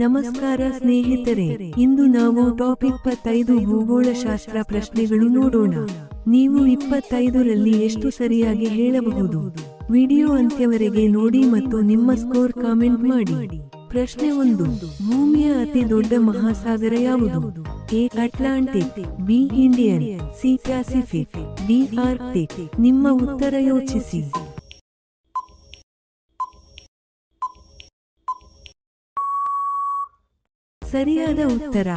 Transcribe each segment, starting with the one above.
ನಮಸ್ಕಾರ ಸ್ನೇಹಿತರೆ, ಇಂದು ನಾವು ಟಾಪಿಕ್ 25 ಭೂಗೋಳಶಾಸ್ತ್ರ ಪ್ರಶ್ನೆಗಳು ನೋಡೋಣ. ನೀವು 25ರಲ್ಲಿ ಎಷ್ಟು ಸರಿಯಾಗಿ ಹೇಳಬಹುದು? ವಿಡಿಯೋ ಅಂತ್ಯವರೆಗೆ ನೋಡಿ ಮತ್ತು ನಿಮ್ಮ ಸ್ಕೋರ್ ಕಾಮೆಂಟ್ ಮಾಡಿ. ಪ್ರಶ್ನೆ 1. ಭೂಮಿಯ ಅತಿ ದೊಡ್ಡ ಮಹಾಸಾಗರ ಯಾವುದು? A Atlantic, B Indian, C Pacific, D Arctic. ನಿಮ್ಮ ಉತ್ತರ ಯೋಚಿಸಿ. ಸರಿಯಾದ ಉತ್ತರ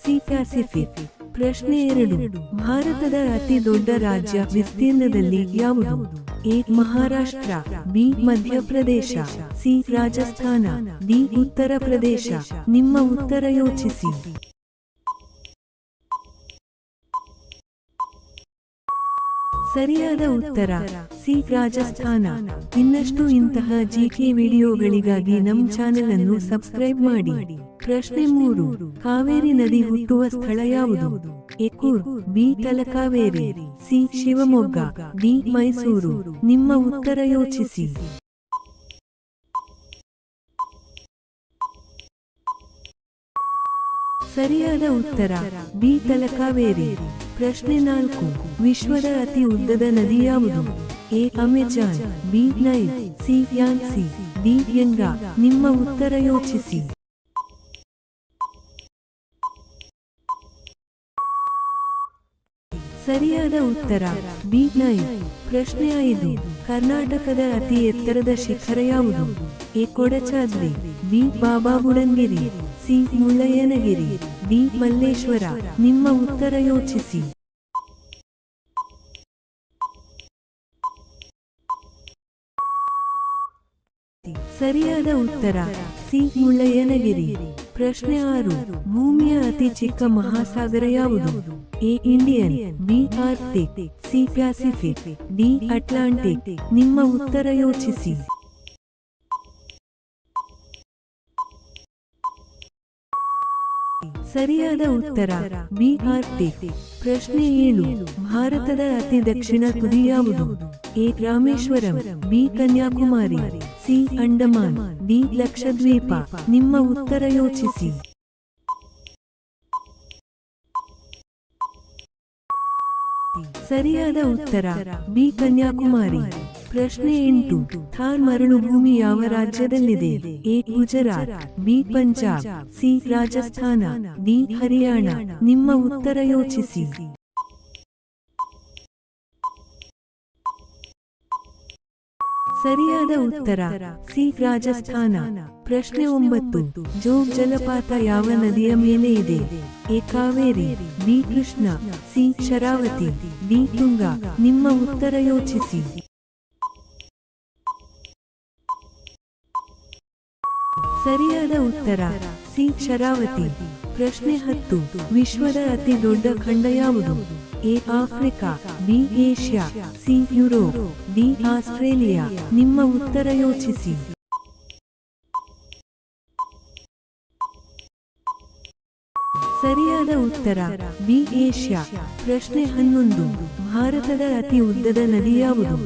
ಸಿ ಪ್ಯಾಸಿಫಿಕ್. ಪ್ರಶ್ನೆ 2. ಭಾರತದ ಅತಿ ದೊಡ್ಡ ರಾಜ್ಯ ವಿಸ್ತೀರ್ಣದಲ್ಲಿ ಯಾವುದು? A Maharashtra, B Madhya Pradesh, C Rajasthan, D Uttar Pradesh. ನಿಮ್ಮ ಉತ್ತರ ಯೋಚಿಸಿ. ಸರಿಯಾದ ಉತ್ತರ ಸಿ ರಾಜಸ್ಥಾನ. ಇನ್ನಷ್ಟು ಇಂತಹ ಜಿಕೆ ವಿಡಿಯೋಗಳಿಗಾಗಿ ನಮ್ಮ ಚಾನೆಲ್ ಅನ್ನು ಸಬ್ಸ್ಕ್ರೈಬ್ ಮಾಡಿ. ಪ್ರಶ್ನೆ 3. ಕಾವೇರಿ ನದಿ ಹುಟ್ಟುವ ಸ್ಥಳ ಯಾವುದು? A Coorg, B Talakaveri, C Shivamogga, D Mysuru. ನಿಮ್ಮ ಉತ್ತರ ಯೋಚಿಸಿ. ಸರಿಯಾದ ಉತ್ತರ ಬಿ ತಲಕಾವೇರಿ. ಪ್ರಶ್ನೆ 4. ವಿಶ್ವದ ಅತಿ ಉದ್ದದ ನದಿ ಯಾವುದು? A Amazon, B Nile, C Yangtze, D Ganga. ನಿಮ್ಮ ಉತ್ತರ ಯೋಚಿಸಿ. ಸರಿಯಾದ ಉತ್ತರ ಬಿ ನೈಲ್. ಪ್ರಶ್ನೆ 5. ಕರ್ನಾಟಕದ ಅತಿ ಎತ್ತರದ ಶಿಖರ ಯಾವುದು? A Kodachadri, B Baba Budangiri, C Mullayanagiri, D Malleshwara. ನಿಮ್ಮ ಉತ್ತರ ಯೋಚಿಸಿ. ಸರಿಯಾದ ಉತ್ತರ ಸಿ ಮುಳ್ಳಯ್ಯನಗಿರಿ. ಪ್ರಶ್ನೆ 6. ಭೂಮಿಯ ಅತಿ ಚಿಕ್ಕ ಮಹಾಸಾಗರ ಯಾವುದು? A Indian, B Arctic, C Pacific, D Atlantic. ನಿಮ್ಮ ಉತ್ತರ ಯೋಚಿಸಿ. ಸರಿಯಾದ ಉತ್ತರ ಬಿ ಆರ್ಕ್ಟಿಕ್. ಪ್ರಶ್ನೆ 7. ಭಾರತದ ಅತಿ ದಕ್ಷಿಣ ತುದಿ ಯಾವುದು? A Rameswaram, B Kanyakumari, C Andaman, D Lakshadweep. ನಿಮ್ಮ ಉತ್ತರ ಯೋಚಿಸಿ. ಸರಿಯಾದ ಉತ್ತರ ಬಿ ಕನ್ಯಾಕುಮಾರಿ. ಪ್ರಶ್ನೆ 8. ಥಾರ್ ಮರಳು ಭೂಮಿ ಯಾವ ರಾಜ್ಯದಲ್ಲಿದೆ? A Gujarat, B Punjab, C Rajasthan, D Haryana. ನಿಮ್ಮ ಉತ್ತರ ಯೋಚಿಸಿ. ಸರಿಯಾದ ಉತ್ತರ ಸಿ ರಾಜಸ್ಥಾನ. ಪ್ರಶ್ನೆ 9. ಜೋಗ್ ಜಲಪಾತ ಯಾವ ನದಿಯ ಮೇಲೆ ಇದೆ? A Kaveri, B Krishna, C Sharavathi, D Tunga. ನಿಮ್ಮ ಉತ್ತರ ಯೋಚಿಸಿ. ಸರಿಯಾದ ಉತ್ತರ ಸಿ ಶರಾವತಿ. ಪ್ರಶ್ನೆ 10. ವಿಶ್ವದ ಅತಿ ದೊಡ್ಡ ಖಂಡ ಯಾವುದು? A Africa, B Asia, C Europe, D Australia. ನಿಮ್ಮ ಉತ್ತರ ಯೋಚಿಸಿ. ಸರಿಯಾದ ಉತ್ತರ ಬಿ ಏಷ್ಯಾ. ಪ್ರಶ್ನೆ 11. ಭಾರತದ ಅತಿ ಉದ್ದದ ನದಿ ಯಾವುದು?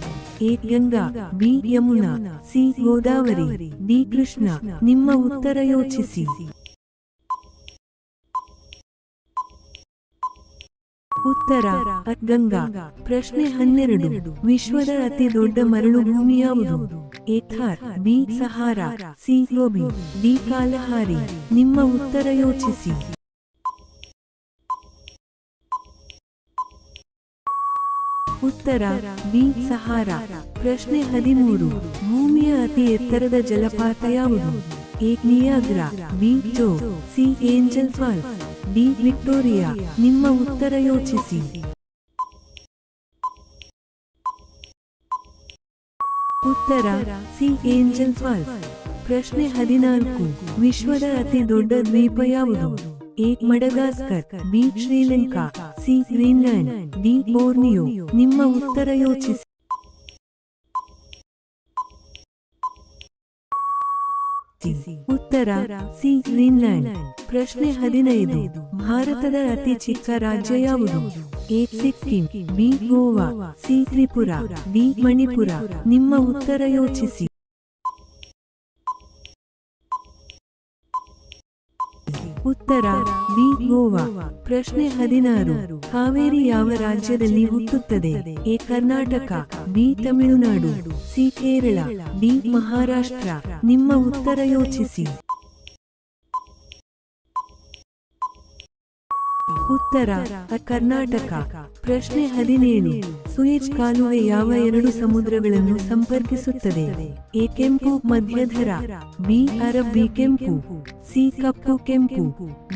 A Ganga, B Yamuna, C Godavari, D Krishna. ನಿಮ್ಮ ಉತ್ತರ ಯೋಚಿಸಿ. ಉತ್ತರ ಗಂಗಾ. ಪ್ರಶ್ನೆ 12. ವಿಶ್ವದ ಅತಿ ದೊಡ್ಡ ಮರಳು ಭೂಮಿ ಯಾವುದು? A Thar, B Sahara, C Gobi, D Kalahari. ನಿಮ್ಮ ಉತ್ತರ ಯೋಚಿಸಿ. ಉತ್ತರ ಬಿ ಸಹಾರಾ. ಪ್ರಶ್ನೆ 13. ಭೂಮಿಯ ಅತಿ ಎತ್ತರದ ಜಲಪಾತ ಯಾವುದು? A Niagara, B Jog, C Angel Falls, D Victoria. ನಿಮ್ಮ ಉತ್ತರ ಯೋಚಿಸಿ. ಉತ್ತರ ಸಿ ಏಂಜಲ್ ಫಾಲ್ಸ್. ಪ್ರಶ್ನೆ 14. ವಿಶ್ವದ ಅತಿ ದೊಡ್ಡ ದ್ವೀಪ ಯಾವುದು? A Madagascar, B Sri Lanka, C Greenland, D Borneo. ನಿಮ್ಮ ಉತ್ತರ ಯೋಚಿಸಿ. ಉತ್ತರ ಸಿ ಗ್ರೀನ್ಲ್ಯಾಂಡ್. ಪ್ರಶ್ನೆ 15. ಭಾರತದ ಅತಿ ಚಿಕ್ಕ ರಾಜ್ಯ ಯಾವುದು? A Sikkim, B Goa, C Tripura, D Manipur. ನಿಮ್ಮ ಉತ್ತರ ಯೋಚಿಸಿ. ಉತ್ತರ ಬಿ ಗೋವಾ. ಪ್ರಶ್ನೆ 16. ಕಾವೇರಿ ಯಾವ ರಾಜ್ಯದಲ್ಲಿ ಹುಟ್ಟುತ್ತದೆ? A Karnataka, B Tamil Nadu, C Kerala, D Maharashtra. ನಿಮ್ಮ ಉತ್ತರ ಯೋಚಿಸಿ. ಉತ್ತರ ಕರ್ನಾಟಕ. ಪ್ರಶ್ನೆ 17. ಸೂಯೆಜ್ ಕಾಲುವೆ ಯಾವ ಎರಡು ಸಮುದ್ರಗಳನ್ನು ಸಂಪರ್ಕಿಸುತ್ತದೆ? ಎ ಕೆಂಪು ಮಧ್ಯಧರ, ಬಿ ಅರಬ್ಬಿ ಕೆಂಪು, ಸಿ ಕಪ್ಪು ಕೆಂಪು,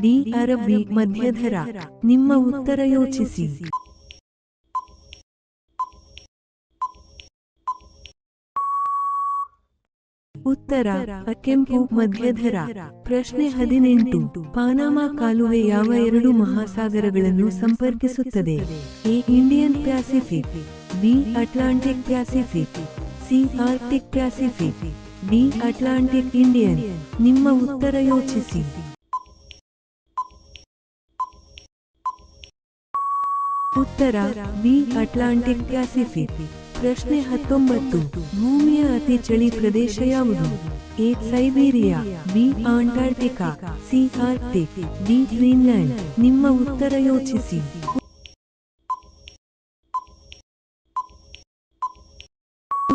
ಡಿ ಅರಬ್ಬಿ ಮಧ್ಯಧರ. ನಿಮ್ಮ ಉತ್ತರ ಯೋಚಿಸಿ. ಉತ್ತರ ಕೆಂಪು ಮಧ್ಯಧರ. ಪ್ರಶ್ನೆ 18. ಪಾನಾಮಾ ಕಾಲುವೆ ಯಾವ ಎರಡು ಮಹಾಸಾಗರಗಳನ್ನು ಸಂಪರ್ಕಿಸುತ್ತದೆ? A Indian Pacific, B Atlantic Pacific, C Arctic Pacific, D Atlantic Indian. ನಿಮ್ಮ ಉತ್ತರ ಯೋಚಿಸಿ. ಉತ್ತರ ಬಿ ಅಟ್ಲಾಂಟಿಕ್ ಪ್ಯಾಸಿಫಿಕ್. ಪ್ರಶ್ನೆ 19. ಭೂಮಿಯ ಅತಿ ಚಳಿ ಪ್ರದೇಶ ಯಾವುದು? A Siberia, B Antarctica, C Arctic, D Greenland. ನಿಮ್ಮ ಉತ್ತರ ಯೋಚಿಸಿ.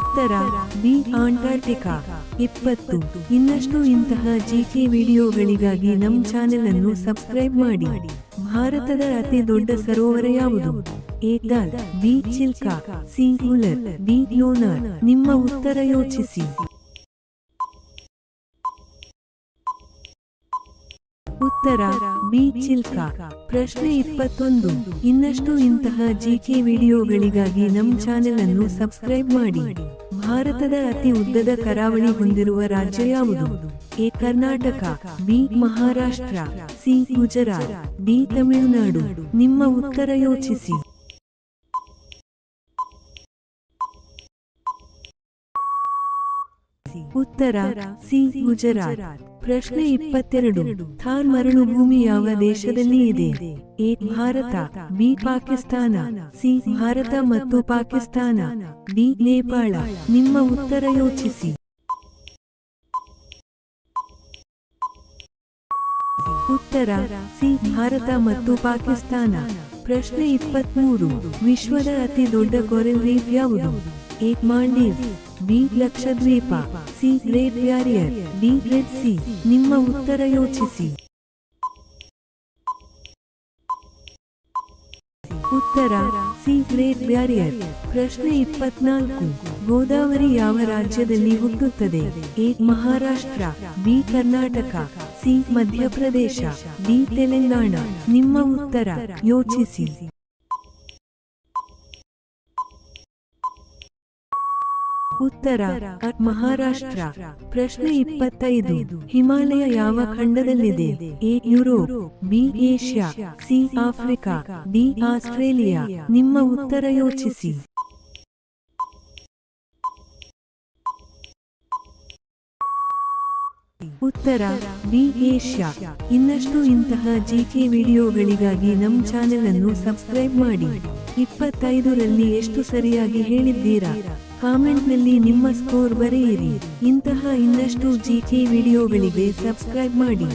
ಉತ್ತರ ಬಿ ಅಂಟಾರ್ಟಿಕಾ. 20. ಇನ್ನಷ್ಟು ಇಂತಹ ಜಿಕೆ ವಿಡಿಯೋಗಳಿಗಾಗಿ ನಮ್ಮ ಚಾನೆಲ್ ಅನ್ನು ಸಬ್ಸ್ಕ್ರೈಬ್ ಮಾಡಿ. ಭಾರತದ ಅತಿ ದೊಡ್ಡ ಸರೋವರ ಯಾವುದು? A Dal, B Chilka, C Wular, D Lonar. ನಿಮ್ಮ ಉತ್ತರ ಯೋಚಿಸಿ. ಉತ್ತರ ಬಿ ಚಿಲ್ಕಾ. ಪ್ರಶ್ನೆ 21. ಇನ್ನಷ್ಟು ಇಂತಹ ಜಿಕೆ ವಿಡಿಯೋಗಳಿಗಾಗಿ ನಮ್ಮ ಚಾನೆಲ್ ಅನ್ನು ಸಬ್ಸ್ಕ್ರೈಬ್ ಮಾಡಿ. ಭಾರತದ ಅತಿ ಉದ್ದದ ಕರಾವಳಿ ಹೊಂದಿರುವ ರಾಜ್ಯ ಯಾವುದು? A Karnataka, B Maharashtra, C Gujarat, D Tamil Nadu. ನಿಮ್ಮ ಉತ್ತರ ಯೋಚಿಸಿ. ಉತ್ತರ ಸಿ ಗುಜರಾತ್. ಪ್ರಶ್ನೆ 22. ಥಾರ್ ಮರಳು ಭೂಮಿ ಯಾವ ದೇಶದಲ್ಲಿ ಇದೆ? A Bharat, B Pakistan, C Bharat ಮತ್ತು ಪಾಕಿಸ್ತಾನ, ಡಿ ನೇಪಾಳ. ನಿಮ್ಮ ಉತ್ತರ ಯೋಚಿಸಿ. ಉತ್ತರ ಸಿ ಭಾರತ ಮತ್ತು ಪಾಕಿಸ್ತಾನ. ಪ್ರಶ್ನೆ 23. ವಿಶ್ವದ ಅತಿ ದೊಡ್ಡ ಕೊರಲ್ ರೀಫ್ ಯಾವುದು? A Maldives, B Lakshadweep, C great barrier, D red C. ನಿಮ್ಮ ಉತ್ತರ ಯೋಚಿಸಿ. ಉತ್ತರ ಸಿ ಗ್ರೇಟ್ ಬ್ಯಾರಿಯರ್. ಪ್ರಶ್ನೆ 24. ಗೋದಾವರಿ ಯಾವ ರಾಜ್ಯದಲ್ಲಿ ಹುಟ್ಟುತ್ತದೆ? A Maharashtra, B Karnataka, C Madhya Pradesh, D Telangana. ನಿಮ್ಮ ಉತ್ತರ ಯೋಚಿಸಿ. ಉತ್ತರ ಮಹಾರಾಷ್ಟ್ರ. ಪ್ರಶ್ನೆ 25. ಹಿಮಾಲಯ ಯಾವ ಖಂಡದಲ್ಲಿದೆ? A Europe, B Asia, C Africa, D Australia. ನಿಮ್ಮ ಉತ್ತರ ಯೋಚಿಸಿ. ಉತ್ತರ ಬಿ ಏಷ್ಯಾ. ಇನ್ನಷ್ಟು ಇಂತಹ ಜಿಕೆ ವಿಡಿಯೋಗಳಿಗಾಗಿ ನಮ್ಮ ಚಾನೆಲ್ ಅನ್ನು ಸಬ್ಸ್ಕ್ರೈಬ್ ಮಾಡಿ. 25ರಲ್ಲಿ ಎಷ್ಟು ಸರಿಯಾಗಿ ಹೇಳಿದ್ದೀರಾ? ಕಾಮೆಂಟ್ನಲ್ಲಿ ನಿಮ್ಮ ಸ್ಕೋರ್ ಬರೆಯಿರಿ. ಇಂತಹ ಇನ್ನಷ್ಟು ಜಿಕೆ ವಿಡಿಯೋಗಳಿಗೆ ಸಬ್ಸ್ಕ್ರೈಬ್ ಮಾಡಿ.